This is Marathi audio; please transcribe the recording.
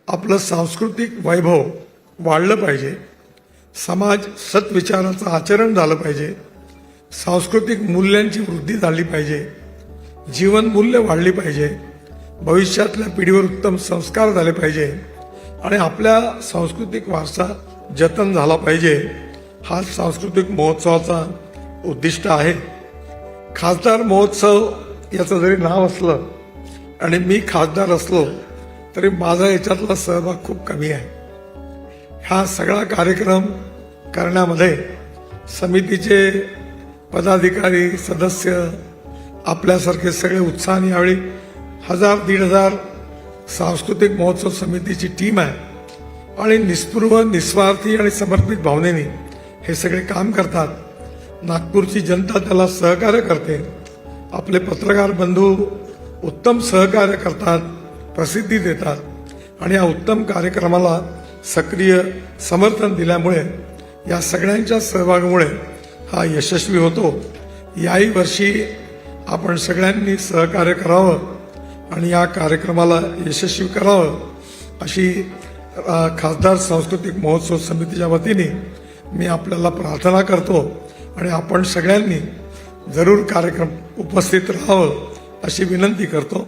आपलं सांस्कृतिक वैभव वाढलं पाहिजे, समाज सत्विचाराचं आचरण झालं पाहिजे, सांस्कृतिक मूल्यांची वृद्धी झाली पाहिजे, जीवनमूल्य वाढली पाहिजे, भविष्यातल्या पिढीवर उत्तम संस्कार झाले पाहिजे आणि आपल्या सांस्कृतिक वारसा जतन झाला पाहिजे. हा सांस्कृतिक महोत्सवाचा उद्दिष्ट आहे. खासदार महोत्सव याचं जरी नाव असलं आणि मी खासदार असलो तरी माझा याच्यातला सहभाग खूप कमी आहे. हा सगळा कार्यक्रम करण्यामध्ये समितीचे पदाधिकारी, सदस्य, आपल्यासारखे सगळे उत्साहाने यावेळी 1000-1500 सांस्कृतिक महोत्सव समितीची टीम आहे आणि निस्पृह, निस्वार्थी आणि समर्पित भावनेने हे सगळे काम करतात. नागपूरची जनता त्याला सहकार्य करते. आपले पत्रकार बंधू उत्तम सहकार्य करतात, प्रसिद्धी देतात आणि या उत्तम कार्यक्रमाला सक्रिय समर्थन दिल्यामुळे या सगळ्यांच्या सहभागामुळे हा यशस्वी होतो. याही वर्षी आपण सगळ्यांनी सहकार्य करावं आणि या कार्यक्रमाला यशस्वी करावं अशी खासदार सांस्कृतिक महोत्सव समितीच्या वतीने मी आपल्याला प्रार्थना करतो आणि आपण सगळ्यांनी जरूर कार्यक्रम उपस्थित राहावं अशी विनंती करतो.